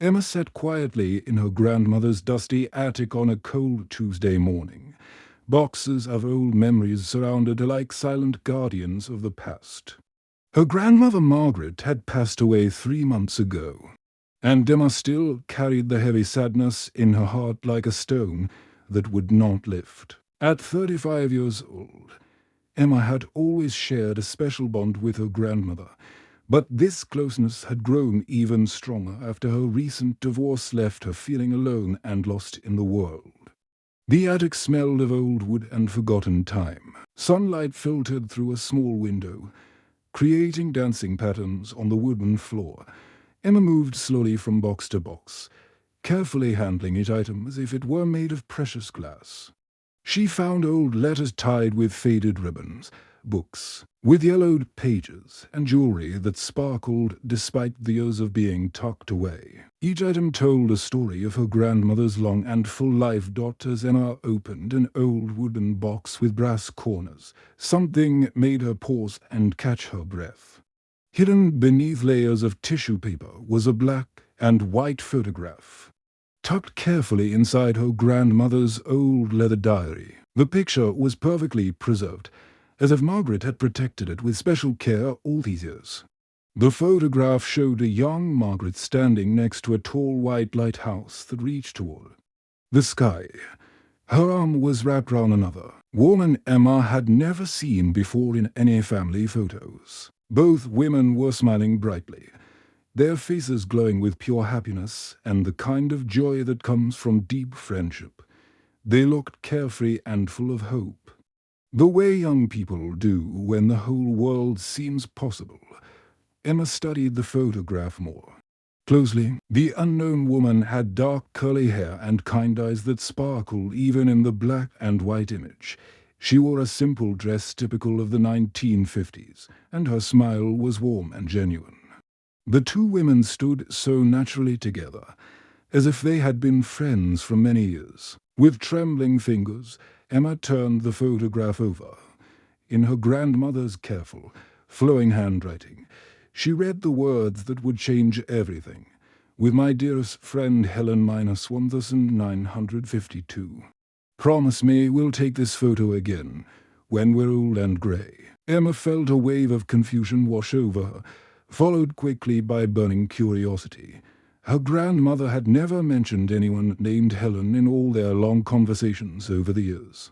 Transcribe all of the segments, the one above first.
Emma sat quietly in her grandmother's dusty attic on a cold Tuesday morning. Boxes of old memories surrounded her like silent guardians of the past. Her grandmother Margaret had passed away 3 months ago, and Emma still carried the heavy sadness in her heart like a stone that would not lift. At 35 years old, Emma had always shared a special bond with her grandmother, but this closeness had grown even stronger after her recent divorce left her feeling alone and lost in the world. The attic smelled of old wood and forgotten time. Sunlight filtered through a small window, creating dancing patterns on the wooden floor. Emma moved slowly from box to box, carefully handling each item as if it were made of precious glass. She found old letters tied with faded ribbons, books with yellowed pages, and jewelry that sparkled despite the years of being tucked away. Each item told a story of her grandmother's long and full life. As Emma opened an old wooden box with brass corners, something made her pause and catch her breath. Hidden beneath layers of tissue paper was a black and white photograph, tucked carefully inside her grandmother's old leather diary. The picture was perfectly preserved, as if Margaret had protected it with special care all these years. The photograph showed a young Margaret standing next to a tall white lighthouse that reached toward the sky. Her arm was wrapped round another woman Emma had never seen before in any family photos. Both women were smiling brightly, their faces glowing with pure happiness and the kind of joy that comes from deep friendship. They looked carefree and full of hope, the way young people do when the whole world seems possible. Emma studied the photograph more closely. The unknown woman had dark curly hair and kind eyes that sparkled even in the black and white image. She wore a simple dress typical of the 1950s, and her smile was warm and genuine. The two women stood so naturally together, as if they had been friends for many years. With trembling fingers, Emma turned the photograph over. In her grandmother's careful, flowing handwriting, she read the words that would change everything. With my dearest friend Helen -1952. Promise me we'll take this photo again, when we're old and grey. Emma felt a wave of confusion wash over her, followed quickly by burning curiosity. Her grandmother had never mentioned anyone named Helen in all their long conversations over the years.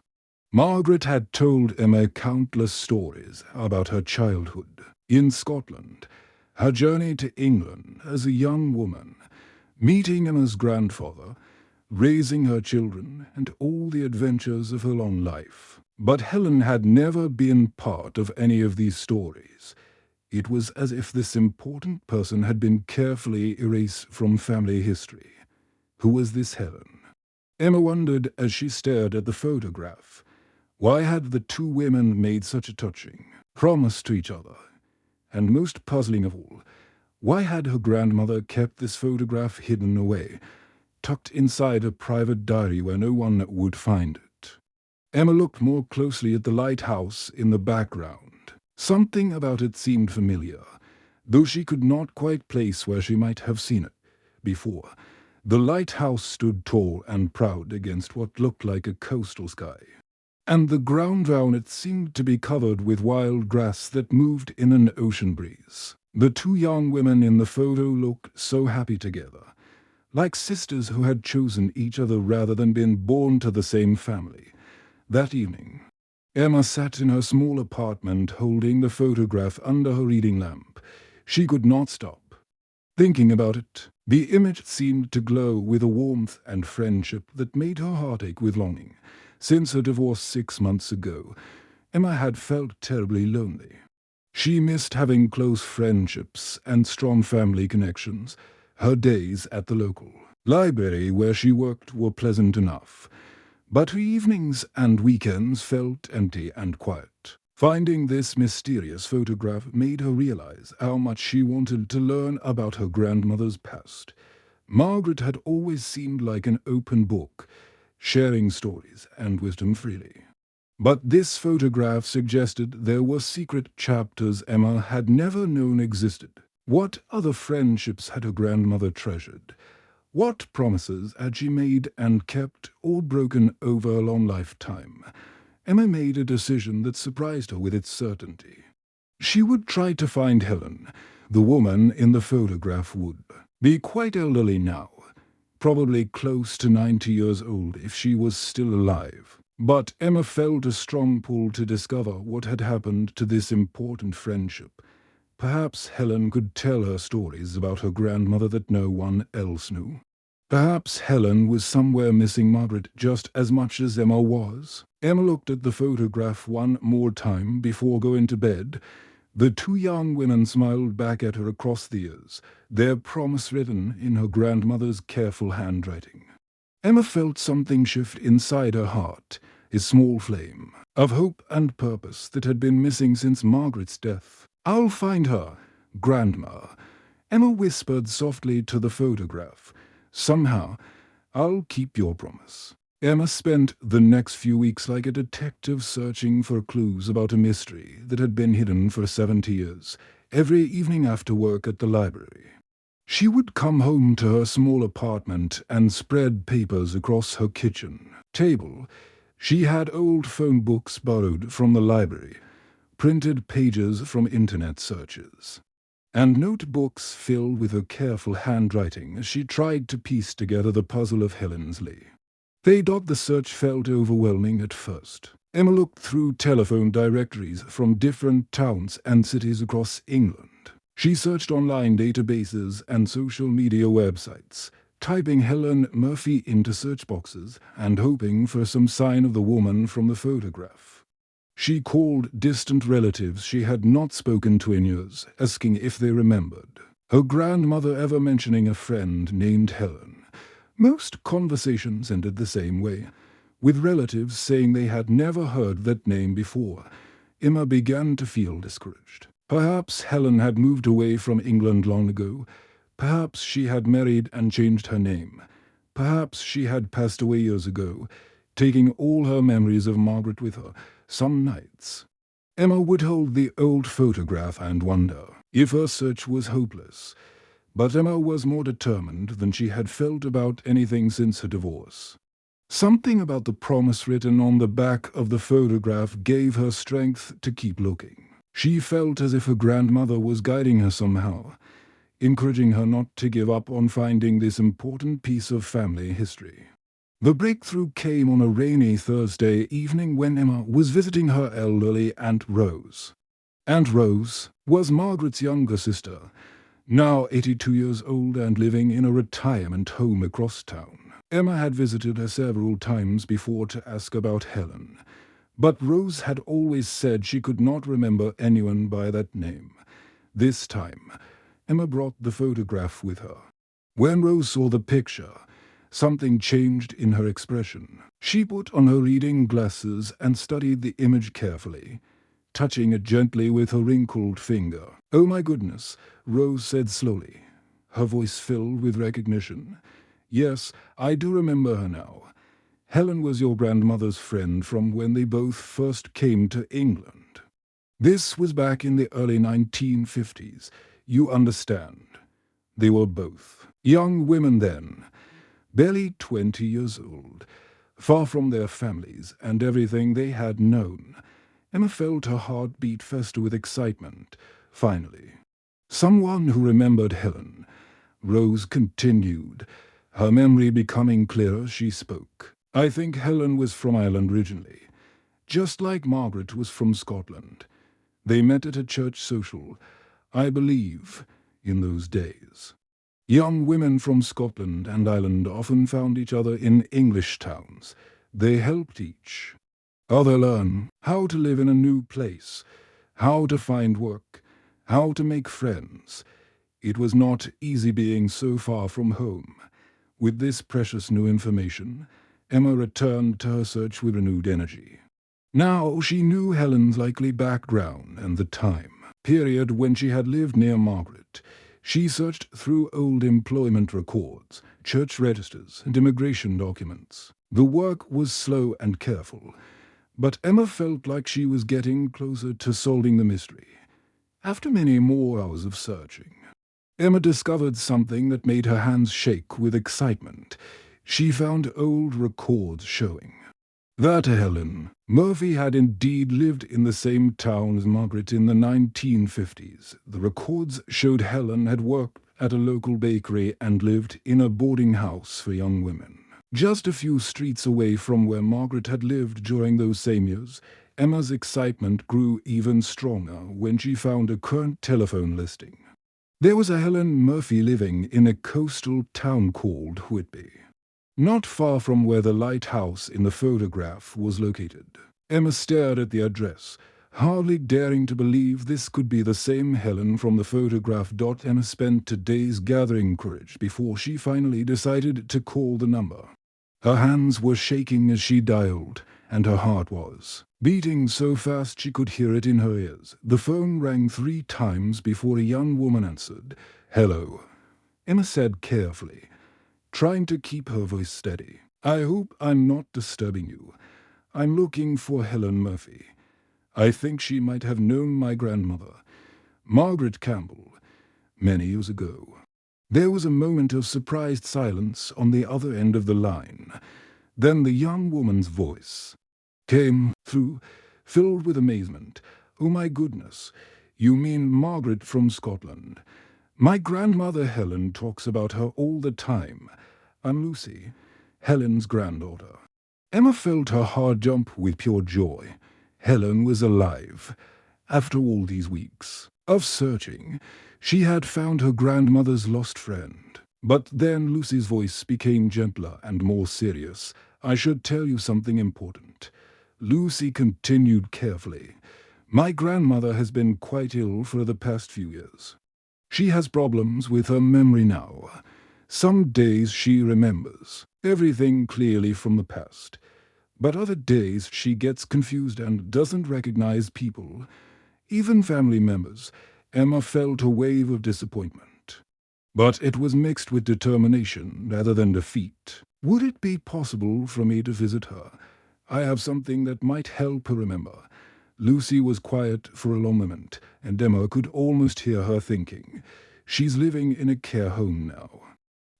Margaret had told Emma countless stories about her childhood in Scotland, her journey to England as a young woman, meeting Emma's grandfather, raising her children, and all the adventures of her long life. But Helen had never been part of any of these stories. It was as if this important person had been carefully erased from family history. Who was this Helen? Emma wondered as she stared at the photograph. Why had the two women made such a touching promise to each other? And most puzzling of all, why had her grandmother kept this photograph hidden away, tucked inside a private diary where no one would find it? Emma looked more closely at the lighthouse in the background. Something about it seemed familiar, though she could not quite place where she might have seen it before. The lighthouse stood tall and proud against what looked like a coastal sky, and the ground round it seemed to be covered with wild grass that moved in an ocean breeze. The two young women in the photo looked so happy together, like sisters who had chosen each other rather than been born to the same family. That evening, Emma sat in her small apartment holding the photograph under her reading lamp. She could not stop thinking about it. The image seemed to glow with a warmth and friendship that made her heart ache with longing. Since her divorce 6 months ago, Emma had felt terribly lonely. She missed having close friendships and strong family connections. Her days at the local library where she worked were pleasant enough, but her evenings and weekends felt empty and quiet. Finding this mysterious photograph made her realize how much she wanted to learn about her grandmother's past. Margaret had always seemed like an open book, sharing stories and wisdom freely. But this photograph suggested there were secret chapters Emma had never known existed. What other friendships had her grandmother treasured? What promises had she made and kept or broken over a long lifetime? Emma made a decision that surprised her with its certainty. She would try to find Helen. The woman in the photograph would be quite elderly now, probably close to 90 years old if she was still alive. But Emma felt a strong pull to discover what had happened to this important friendship. Perhaps Helen could tell her stories about her grandmother that no one else knew. Perhaps Helen was somewhere missing Margaret just as much as Emma was. Emma looked at the photograph one more time before going to bed. The two young women smiled back at her across the years, their promise written in her grandmother's careful handwriting. Emma felt something shift inside her heart, a small flame of hope and purpose that had been missing since Margaret's death. "I'll find her, Grandma," Emma whispered softly to the photograph. "Somehow, I'll keep your promise." Emma spent the next few weeks like a detective searching for clues about a mystery that had been hidden for 70 years, every evening after work at the library. She would come home to her small apartment and spread papers across her kitchen table. She had old phone books borrowed from the library, printed pages from internet searches, and notebooks filled with her careful handwriting as she tried to piece together the puzzle of Helenslee. The search felt overwhelming at first. Emma looked through telephone directories from different towns and cities across England. She searched online databases and social media websites, typing Helen Murphy into search boxes and hoping for some sign of the woman from the photograph. She called distant relatives she had not spoken to in years, asking if they remembered her grandmother ever mentioning a friend named Helen. Most conversations ended the same way, with relatives saying they had never heard that name before. Emma began to feel discouraged. Perhaps Helen had moved away from England long ago. Perhaps she had married and changed her name. Perhaps she had passed away years ago, taking all her memories of Margaret with her. Some nights, Emma would hold the old photograph and wonder if her search was hopeless. But Emma was more determined than she had felt about anything since her divorce. Something about the promise written on the back of the photograph gave her strength to keep looking. She felt as if her grandmother was guiding her somehow, encouraging her not to give up on finding this important piece of family history. The breakthrough came on a rainy Thursday evening when Emma was visiting her elderly Aunt Rose. Aunt Rose was Margaret's younger sister, now 82 years old and living in a retirement home across town. Emma had visited her several times before to ask about Helen, but Rose had always said she could not remember anyone by that name. This time, Emma brought the photograph with her. When Rose saw the picture, something changed in her expression. She put on her reading glasses and studied the image carefully, touching it gently with her wrinkled finger. "Oh my goodness," Rose said slowly, her voice filled with recognition. "Yes, I do remember her now. Helen was your grandmother's friend from when they both first came to England. This was back in the early 1950s. You understand. They were both young women then, barely 20 years old, far from their families and everything they had known." Emma felt her heart beat faster with excitement. Finally, someone who remembered Helen. Rose continued, her memory becoming clearer. She spoke. "I think Helen was from Ireland originally, just like Margaret was from Scotland. They met at a church social, I believe, in those days. Young women from Scotland and Ireland often found each other in English towns. They helped each other learn how to live in a new place, how to find work, how to make friends. It was not easy being so far from home." With this precious new information, Emma returned to her search with renewed energy. Now she knew Helen's likely background and the time period when she had lived near Margaret. She searched through old employment records, church registers, and immigration documents. The work was slow and careful, but Emma felt like she was getting closer to solving the mystery. After many more hours of searching, Emma discovered something that made her hands shake with excitement. She found old records showing that Helen Murphy had indeed lived in the same town as Margaret in the 1950s. The records showed Helen had worked at a local bakery and lived in a boarding house for young women. Just a few streets away from where Margaret had lived during those same years, Emma's excitement grew even stronger when she found a current telephone listing. There was a Helen Murphy living in a coastal town called Whitby, not far from where the lighthouse in the photograph was located. Emma stared at the address, hardly daring to believe this could be the same Helen from the photograph. Emma spent 2 days gathering courage before she finally decided to call the number. Her hands were shaking as she dialed, and her heart was beating so fast she could hear it in her ears. The phone rang 3 times before a young woman answered. "Hello," Emma said carefully, trying to keep her voice steady. "I hope I'm not disturbing you. I'm looking for Helen Murphy. I think she might have known my grandmother, Margaret Campbell, many years ago." There was a moment of surprised silence on the other end of the line. Then the young woman's voice came through, filled with amazement. "Oh my goodness, you mean Margaret from Scotland. My grandmother Helen talks about her all the time. I'm Lucy, Helen's granddaughter." Emma felt her heart jump with pure joy. Helen was alive. After all these weeks of searching, she had found her grandmother's lost friend. But then Lucy's voice became gentler and more serious. "I should tell you something important," Lucy continued carefully. "My grandmother has been quite ill for the past few years. She has problems with her memory now. Some days she remembers everything clearly from the past, but other days she gets confused and doesn't recognize people, even family members." Emma felt a wave of disappointment, but it was mixed with determination rather than defeat. "Would it be possible for me to visit her? I have something that might help her remember." Lucy was quiet for a long moment, and Emma could almost hear her thinking. "She's living in a care home now.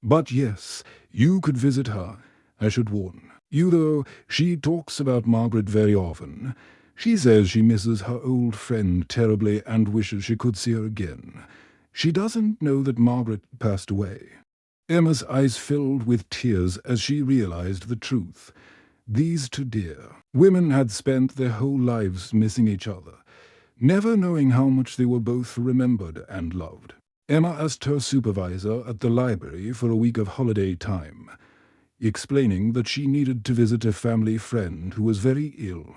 But yes, you could visit her. I should warn you, though, she talks about Margaret very often. She says she misses her old friend terribly and wishes she could see her again. She doesn't know that Margaret passed away." Emma's eyes filled with tears as she realized the truth. These 2 dear women had spent their whole lives missing each other, never knowing how much they were both remembered and loved. Emma asked her supervisor at the library for a week of holiday time, explaining that she needed to visit a family friend who was very ill.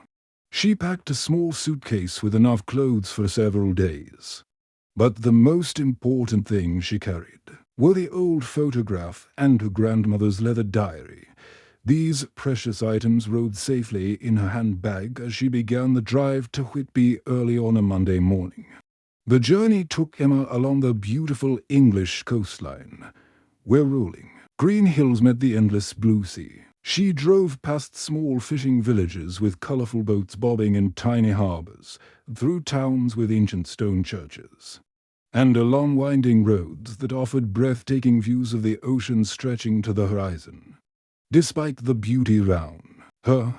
She packed a small suitcase with enough clothes for several days. But the most important thing she carried were the old photograph and her grandmother's leather diary. These precious items rode safely in her handbag as she began the drive to Whitby early on a Monday morning. The journey took Emma along the beautiful English coastline, where rolling green hills met the endless blue sea. She drove past small fishing villages with colorful boats bobbing in tiny harbors, through towns with ancient stone churches, and along winding roads that offered breathtaking views of the ocean stretching to the horizon. Despite the beauty around her,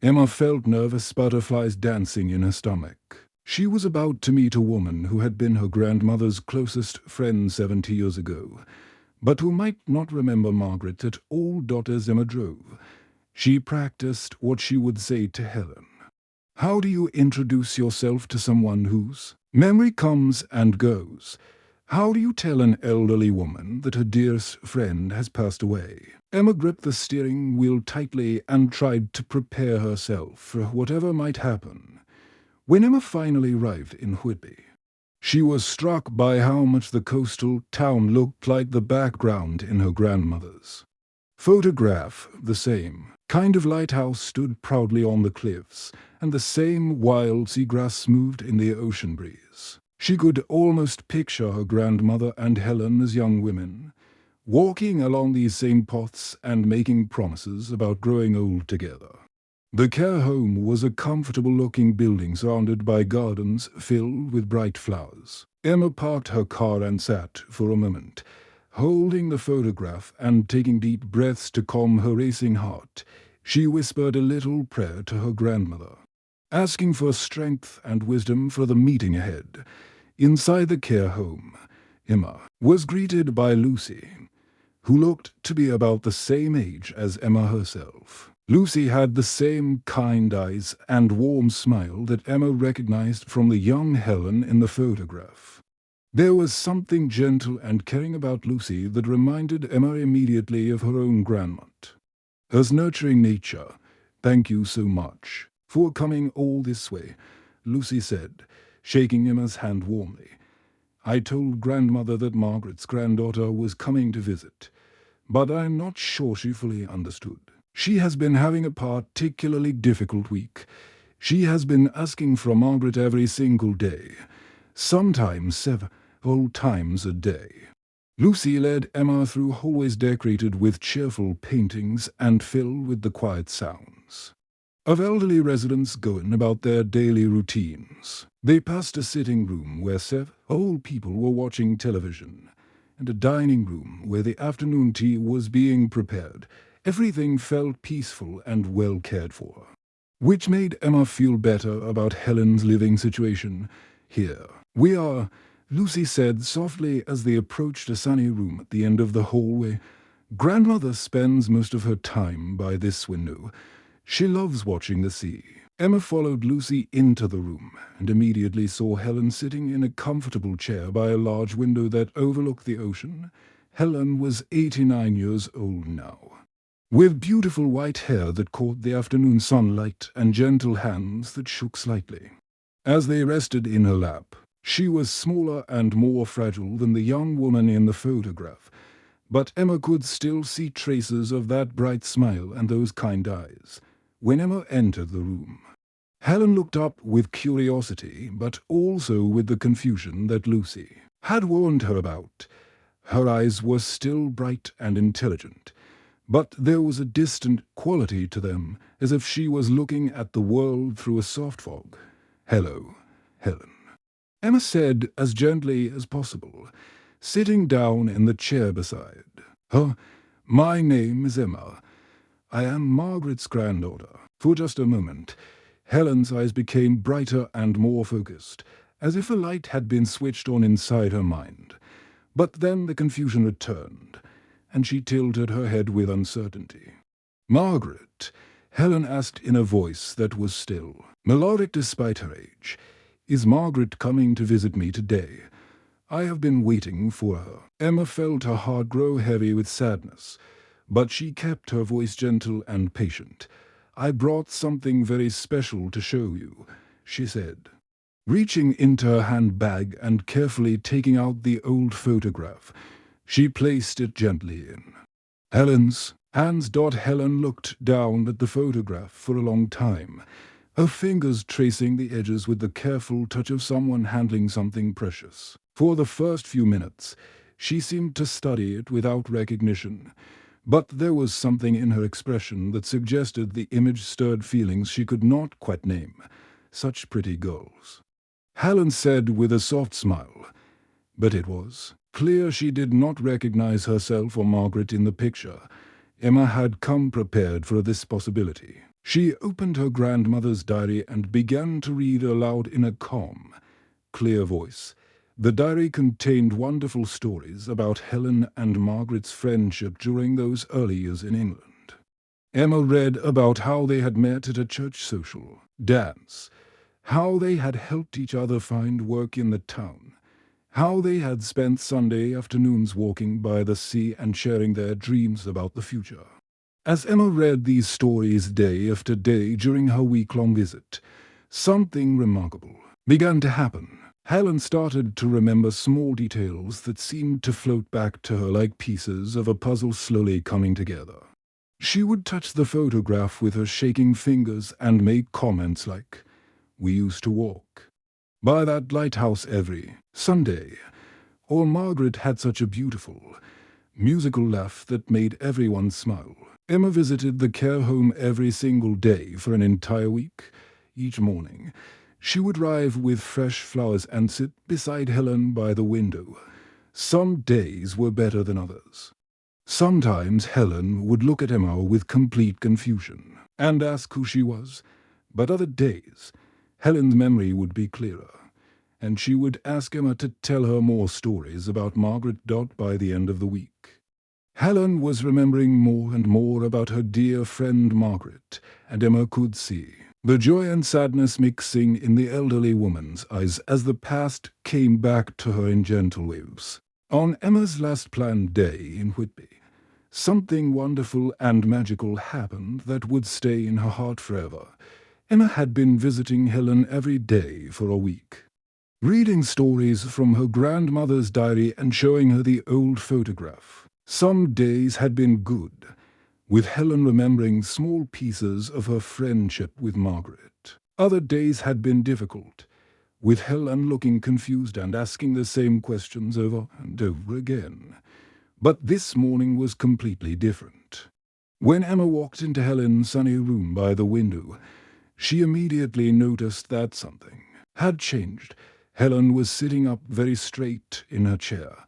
Emma felt nervous butterflies dancing in her stomach. She was about to meet a woman who had been her grandmother's closest friend 70 years ago, but who might not remember Margaret at all. As Emma drove, she practiced what she would say to Helen. "How do you introduce yourself to someone whose memory comes and goes? How do you tell an elderly woman that her dearest friend has passed away?" Emma gripped the steering wheel tightly and tried to prepare herself for whatever might happen. When Emma finally arrived in Whitby, she was struck by how much the coastal town looked like the background in her grandmother's photograph. The same kind of lighthouse stood proudly on the cliffs, and the same wild seagrass moved in the ocean breeze. She could almost picture her grandmother and Helen as young women, walking along these same paths and making promises about growing old together. The care home was a comfortable-looking building surrounded by gardens filled with bright flowers. Emma parked her car and sat for a moment, holding the photograph and taking deep breaths to calm her racing heart. She whispered a little prayer to her grandmother, asking for strength and wisdom for the meeting ahead. Inside the care home, Emma was greeted by Lucy, who looked to be about the same age as Emma herself. Lucy had the same kind eyes and warm smile that Emma recognized from the young Helen in the photograph. There was something gentle and caring about Lucy that reminded Emma immediately of her own grandaunt. Her nurturing nature. "Thank you so much for coming all this way," Lucy said, shaking Emma's hand warmly. "I told grandmother that Margaret's granddaughter was coming to visit, but I'm not sure she fully understood. She has been having a particularly difficult week. She has been asking for Margaret every single day, sometimes several times a day." Lucy led Emma through hallways decorated with cheerful paintings and filled with the quiet sounds of elderly residents going about their daily routines. They passed a sitting room where several people were watching television, and a dining room where the afternoon tea was being prepared. Everything felt peaceful and well cared for, which made Emma feel better about Helen's living situation. "Here we are," Lucy said softly as they approached a sunny room at the end of the hallway. "Grandmother spends most of her time by this window. She loves watching the sea." Emma followed Lucy into the room and immediately saw Helen sitting in a comfortable chair by a large window that overlooked the ocean. Helen was 89 years old now, with beautiful white hair that caught the afternoon sunlight and gentle hands that shook slightly as they rested in her lap. She was smaller and more fragile than the young woman in the photograph, but Emma could still see traces of that bright smile and those kind eyes. When Emma entered the room, Helen looked up with curiosity, but also with the confusion that Lucy had warned her about. Her eyes were still bright and intelligent, but there was a distant quality to them, as if she was looking at the world through a soft fog. "Hello, Helen," Emma said as gently as possible, sitting down in the chair beside her. "My name is Emma. I am Margaret's granddaughter." For just a moment, Helen's eyes became brighter and more focused, as if a light had been switched on inside her mind. But then the confusion returned, and she tilted her head with uncertainty. "Margaret," Helen asked in a voice that was still melodic despite her age, "is Margaret coming to visit me today? I have been waiting for her." Emma felt her heart grow heavy with sadness, but she kept her voice gentle and patient. "I brought something very special to show you," she said, reaching into her handbag and carefully taking out the old photograph. She placed it gently in Helen's hands. Helen looked down at the photograph for a long time, her fingers tracing the edges with the careful touch of someone handling something precious. For the first few minutes, she seemed to study it without recognition, but there was something in her expression that suggested the image stirred feelings she could not quite name. "Such pretty girls," Helen said with a soft smile, but it was clear she did not recognize herself or Margaret in the picture. Emma had come prepared for this possibility. She opened her grandmother's diary and began to read aloud in a calm, clear voice. The diary contained wonderful stories about Helen and Margaret's friendship during those early years in England. Emma read about how they had met at a church social dance, how they had helped each other find work in the town, how they had spent Sunday afternoons walking by the sea and sharing their dreams about the future. As Emma read these stories day after day during her week-long visit, something remarkable began to happen. Helen started to remember small details that seemed to float back to her like pieces of a puzzle slowly coming together. She would touch the photograph with her shaking fingers and make comments like, "We used to walk by that lighthouse every Sunday," or "Margaret had such a beautiful, musical laugh that made everyone smile." Emma visited the care home every single day for an entire week. Each morning, she would arrive with fresh flowers and sit beside Helen by the window. Some days were better than others. Sometimes Helen would look at Emma with complete confusion and ask who she was, but other days Helen's memory would be clearer, and she would ask Emma to tell her more stories about Margaret Dodd by the end of the week. Helen was remembering more and more about her dear friend Margaret, and Emma could see the joy and sadness mixing in the elderly woman's eyes as the past came back to her in gentle waves. On Emma's last planned day in Whitby, something wonderful and magical happened that would stay in her heart forever. Emma had been visiting Helen every day for a week, reading stories from her grandmother's diary and showing her the old photograph. Some days had been good, with Helen remembering small pieces of her friendship with Margaret. Other days had been difficult, with Helen looking confused and asking the same questions over and over again. But this morning was completely different. When Emma walked into Helen's sunny room by the window, she immediately noticed that something had changed. Helen was sitting up very straight in her chair,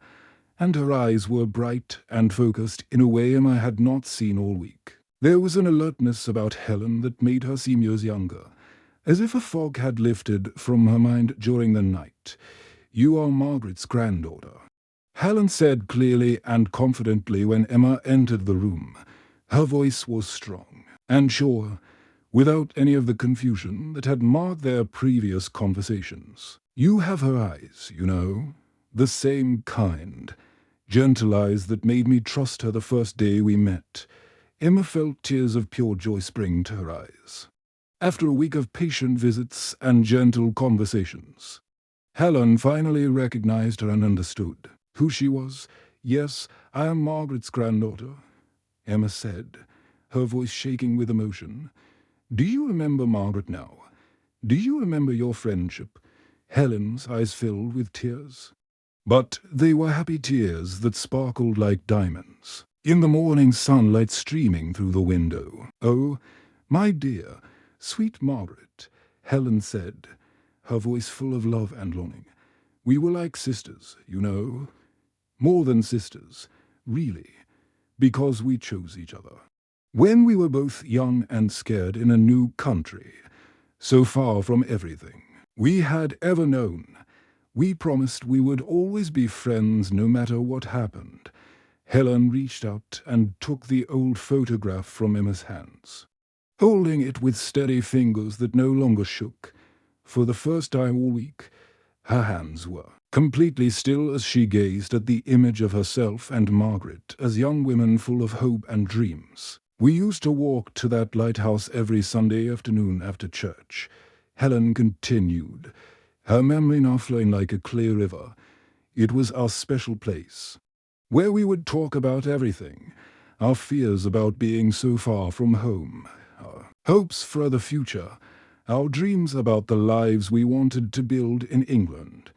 and her eyes were bright and focused in a way Emma had not seen all week. There was an alertness about Helen that made her seem years younger, as if a fog had lifted from her mind during the night. "You are Margaret's granddaughter," Helen said clearly and confidently when Emma entered the room. Her voice was strong and sure, without any of the confusion that had marked their previous conversations. "You have her eyes, you know, the same kind, gentle eyes that made me trust her the first day we met." Emma felt tears of pure joy spring to her eyes. After a week of patient visits and gentle conversations, Helen finally recognized her and understood who she was. "Yes, I am Margaret's granddaughter," Emma said, her voice shaking with emotion. "Do you remember Margaret now? Do you remember your friendship?" Helen's eyes filled with tears. But they were happy tears that sparkled like diamonds in the morning sunlight streaming through the window. "Oh, my dear, sweet Margaret," Helen said, her voice full of love and longing. "We were like sisters, you know. More than sisters, really, because we chose each other. When we were both young and scared in a new country, so far from everything we had ever known, we promised we would always be friends no matter what happened." Helen reached out and took the old photograph from Emma's hands, holding it with steady fingers that no longer shook. For the first time all week, her hands were completely still as she gazed at the image of herself and Margaret as young women full of hope and dreams. "We used to walk to that lighthouse every Sunday afternoon after church," Helen continued, her memory now flowing like a clear river. "It was our special place, where we would talk about everything, our fears about being so far from home, our hopes for the future, our dreams about the lives we wanted to build in England.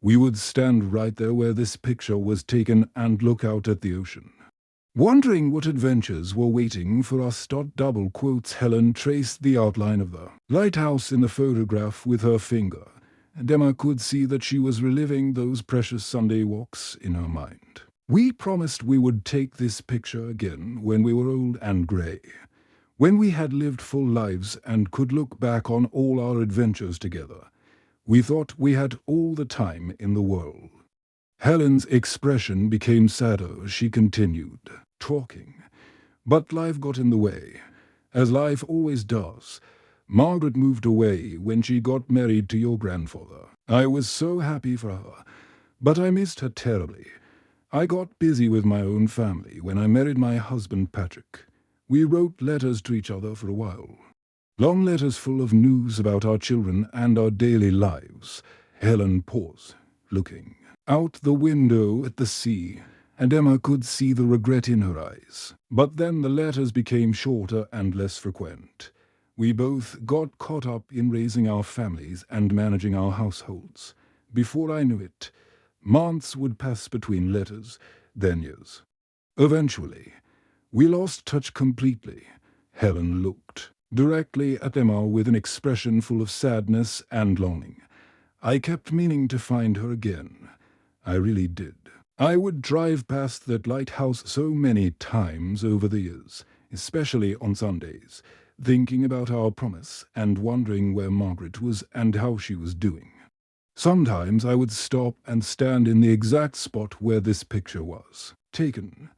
We would stand right there where this picture was taken and look out at the ocean, wondering what adventures were waiting for us." Double quotes. Helen traced the outline of the lighthouse in the photograph with her finger, and Emma could see that she was reliving those precious Sunday walks in her mind. "We promised we would take this picture again when we were old and grey, when we had lived full lives and could look back on all our adventures together. We thought we had all the time in the world." Helen's expression became sadder as she continued talking, but life got in the way, as life always does. "Margaret moved away when she got married to your grandfather. I was so happy for her, but I missed her terribly. I got busy with my own family when I married my husband Patrick. We wrote letters to each other for a while. Long letters full of news about our children and our daily lives." Helen paused, looking out the window at the sea, and Emma could see the regret in her eyes. "But then the letters became shorter and less frequent. We both got caught up in raising our families and managing our households. Before I knew it, months would pass between letters, then years. Eventually, We lost touch completely. Helen looked directly at Emma with an expression full of sadness and longing. I kept meaning to find her again. I really did. I would drive past that lighthouse so many times over the years, especially on Sundays, thinking about our promise and wondering where Margaret was and how she was doing. Sometimes I would stop and stand in the exact spot where this picture was taken,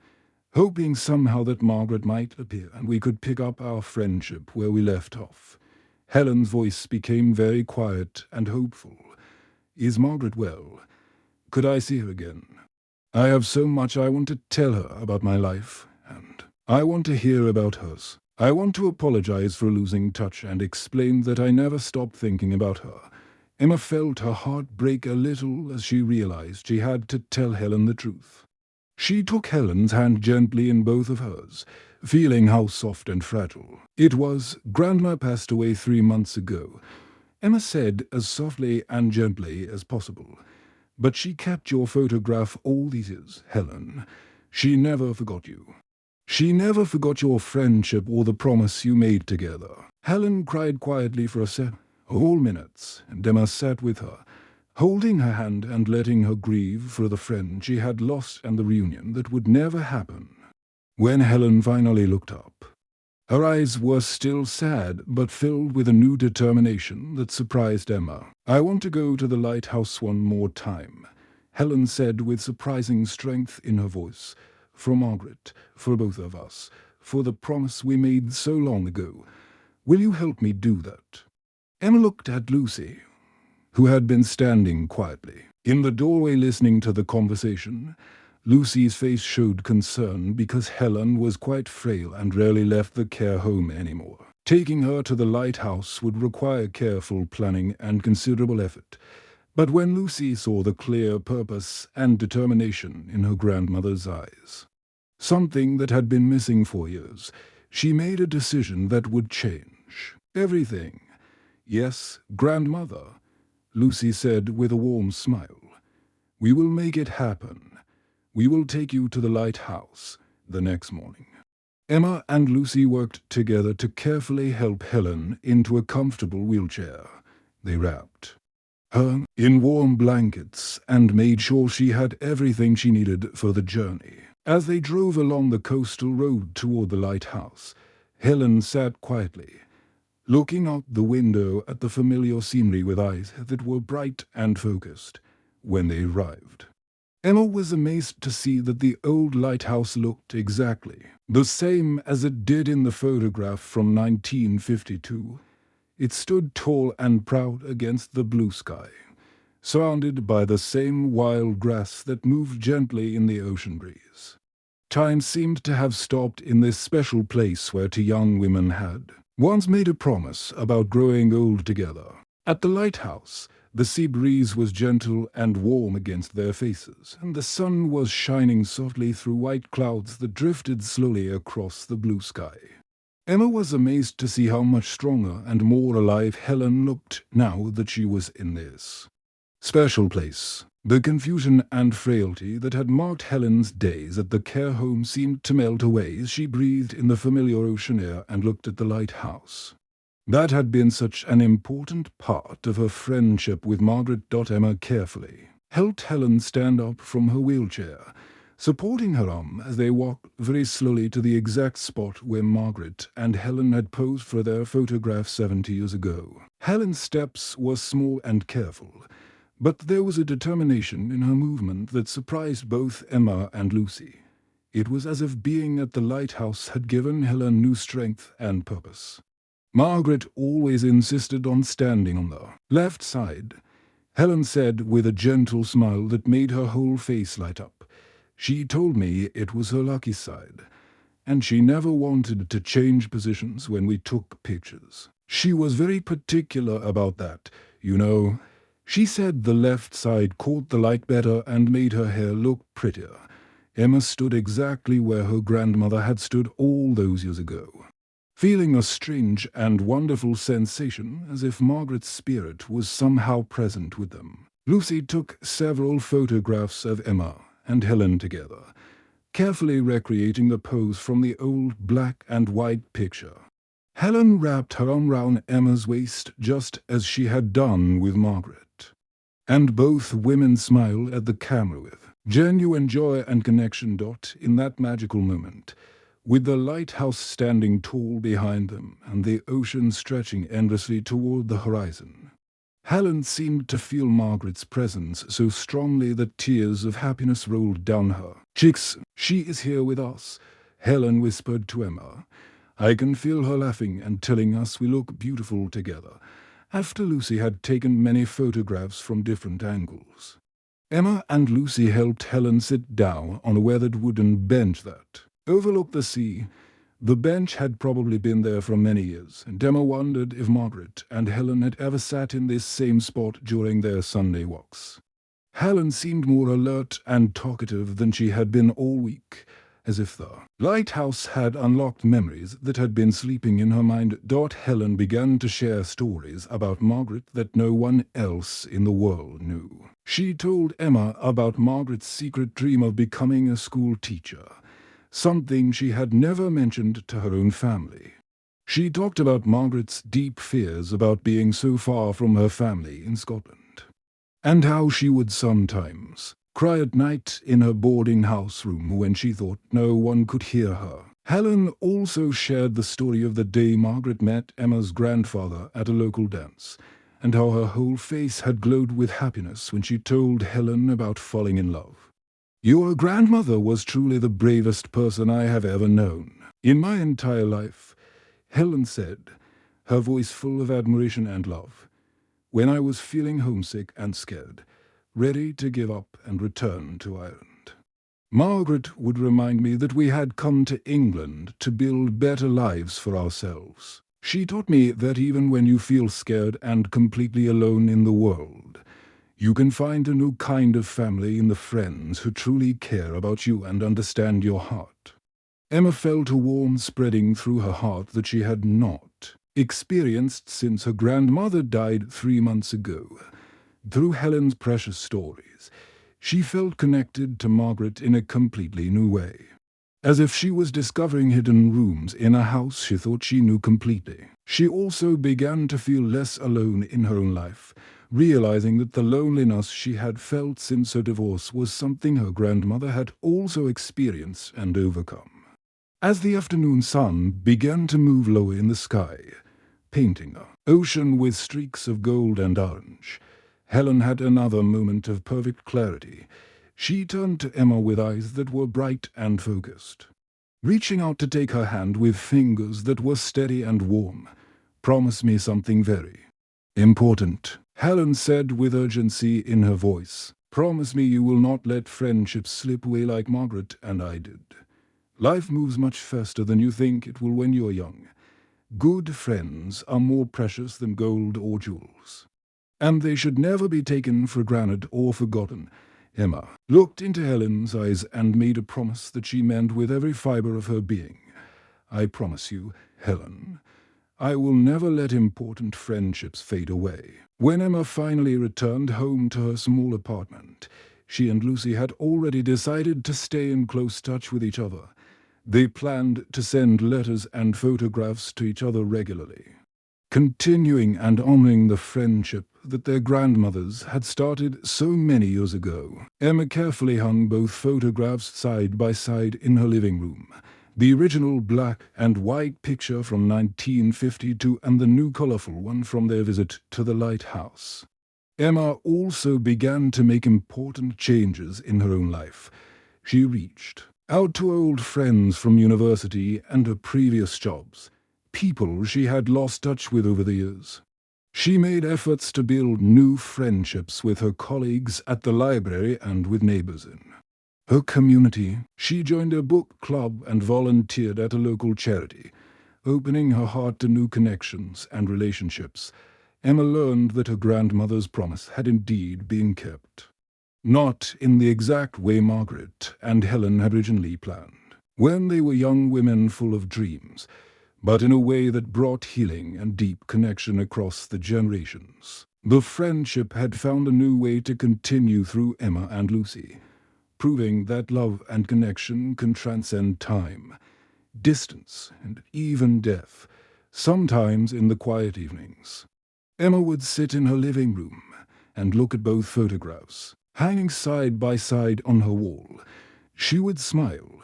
hoping somehow that Margaret might appear and we could pick up our friendship where we left off. Helen's voice became very quiet and hopeful. Is Margaret well? Could I see her again? I have so much I want to tell her about my life, and I want to hear about hers. I want to apologize for losing touch and explain that I never stopped thinking about her. Emma felt her heart break a little as she realized she had to tell Helen the truth. She took Helen's hand gently in both of hers, feeling how soft and fragile it was. Grandma passed away 3 months ago, Emma said as softly and gently as possible. But she kept your photograph all these years, Helen. She never forgot you. She never forgot your friendship or the promise you made together. Helen cried quietly for whole minutes, and Emma sat with her, holding her hand and letting her grieve for the friend she had lost and the reunion that would never happen. When Helen finally looked up, her eyes were still sad, but filled with a new determination that surprised Emma. I want to go to the lighthouse one more time, Helen said with surprising strength in her voice. For Margaret, for both of us, for the promise we made so long ago. Will you help me do that? Emma looked at Lucy, who had been standing quietly in the doorway listening to the conversation. Lucy's face showed concern because Helen was quite frail and rarely left the care home anymore. Taking her to the lighthouse would require careful planning and considerable effort. But when Lucy saw the clear purpose and determination in her grandmother's eyes, something that had been missing for years, she made a decision that would change everything. Yes, grandmother, Lucy said with a warm smile. We will make it happen. We will take you to the lighthouse the next morning. Emma and Lucy worked together to carefully help Helen into a comfortable wheelchair. They wrapped her in warm blankets and made sure she had everything she needed for the journey. As they drove along the coastal road toward the lighthouse, Helen sat quietly, looking out the window at the familiar scenery with eyes that were bright and focused. When they arrived, Emma was amazed to see that the old lighthouse looked exactly the same as it did in the photograph from 1952. It stood tall and proud against the blue sky, surrounded by the same wild grass that moved gently in the ocean breeze. Time seemed to have stopped in this special place where two young women had once made a promise about growing old together. At the lighthouse, the sea breeze was gentle and warm against their faces, and the sun was shining softly through white clouds that drifted slowly across the blue sky. Emma was amazed to see how much stronger and more alive Helen looked now that she was in this special place. The confusion and frailty that had marked Helen's days at the care home seemed to melt away as she breathed in the familiar ocean air and looked at the lighthouse. That had been such an important part of her friendship with Margaret. Emma carefully helped Helen stand up from her wheelchair, supporting her arm as they walked very slowly to the exact spot where Margaret and Helen had posed for their photograph 70 years ago. Helen's steps were small and careful, but there was a determination in her movement that surprised both Emma and Lucy. It was as if being at the lighthouse had given Helen new strength and purpose. Margaret always insisted on standing on the left side, Helen said with a gentle smile that made her whole face light up. She told me it was her lucky side, and she never wanted to change positions when we took pictures. She was very particular about that, you know. She said the left side caught the light better and made her hair look prettier. Emma stood exactly where her grandmother had stood all those years ago, feeling a strange and wonderful sensation as if Margaret's spirit was somehow present with them. Lucy took several photographs of Emma and Helen together, carefully recreating the pose from the old black and white picture. Helen wrapped her arm round Emma's waist just as she had done with Margaret. And both women smiled at the camera with genuine joy and connection. In that magical moment, with the lighthouse standing tall behind them and the ocean stretching endlessly toward the horizon, Helen seemed to feel Margaret's presence so strongly that tears of happiness rolled down her cheeks. "She is here with us," Helen whispered to Emma. "I can feel her laughing and telling us we look beautiful together," after Lucy had taken many photographs from different angles. Emma and Lucy helped Helen sit down on a weathered wooden bench that overlooked the sea. The bench had probably been there for many years, and Emma wondered if Margaret and Helen had ever sat in this same spot during their Sunday walks. Helen seemed more alert and talkative than she had been all week, as if the lighthouse had unlocked memories that had been sleeping in her mind. Helen began to share stories about Margaret that no one else in the world knew. She told Emma about Margaret's secret dream of becoming a school teacher, something she had never mentioned to her own family. She talked about Margaret's deep fears about being so far from her family in Scotland, and how she would sometimes cry at night in her boarding house room when she thought no one could hear her. Helen also shared the story of the day Margaret met Emma's grandfather at a local dance, and how her whole face had glowed with happiness when she told Helen about falling in love. "Your grandmother was truly the bravest person I have ever known in my entire life," Helen said, her voice full of admiration and love, "when I was feeling homesick and scared, ready to give up and return to Ireland. Margaret would remind me that we had come to England to build better lives for ourselves. She taught me that even when you feel scared and completely alone in the world, you can find a new kind of family in the friends who truly care about you and understand your heart." Emma felt a warmth spreading through her heart that she had not experienced since her grandmother died 3 months ago. Through Helen's precious stories, she felt connected to Margaret in a completely new way, as if she was discovering hidden rooms in a house she thought she knew completely. She also began to feel less alone in her own life, realizing that the loneliness she had felt since her divorce was something her grandmother had also experienced and overcome. As the afternoon sun began to move lower in the sky, painting the ocean with streaks of gold and orange, Helen had another moment of perfect clarity. She turned to Emma with eyes that were bright and focused, reaching out to take her hand with fingers that were steady and warm. "Promise me something very important," Helen said with urgency in her voice. "Promise me you will not let friendships slip away like Margaret and I did. Life moves much faster than you think it will when you're young. Good friends are more precious than gold or jewels, and they should never be taken for granted or forgotten." Emma looked into Helen's eyes and made a promise that she meant with every fiber of her being. "I promise you, Helen, I will never let important friendships fade away." When Emma finally returned home to her small apartment, she and Lucy had already decided to stay in close touch with each other. They planned to send letters and photographs to each other regularly, continuing and honoring the friendship that their grandmothers had started so many years ago. Emma carefully hung both photographs side by side in her living room, the original black and white picture from 1952 and the new colorful one from their visit to the lighthouse. Emma also began to make important changes in her own life. She reached out to old friends from university and her previous jobs, people she had lost touch with over the years. She made efforts to build new friendships with her colleagues at the library and with neighbors in her community. She joined a book club and volunteered at a local charity, opening her heart to new connections and relationships. Emma learned that her grandmother's promise had indeed been kept. Not in the exact way Margaret and Helen had originally planned, when they were young women full of dreams, but in a way that brought healing and deep connection across the generations. The friendship had found a new way to continue through Emma and Lucy, proving that love and connection can transcend time, distance, and even death, sometimes in the quiet evenings. Emma would sit in her living room and look at both photographs, hanging side by side on her wall. She would smile,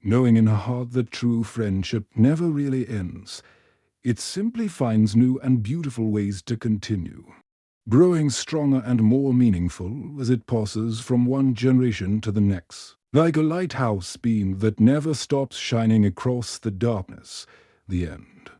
knowing in her heart that true friendship never really ends. It simply finds new and beautiful ways to continue, growing stronger and more meaningful as it passes from one generation to the next, like a lighthouse beam that never stops shining across the darkness. The end.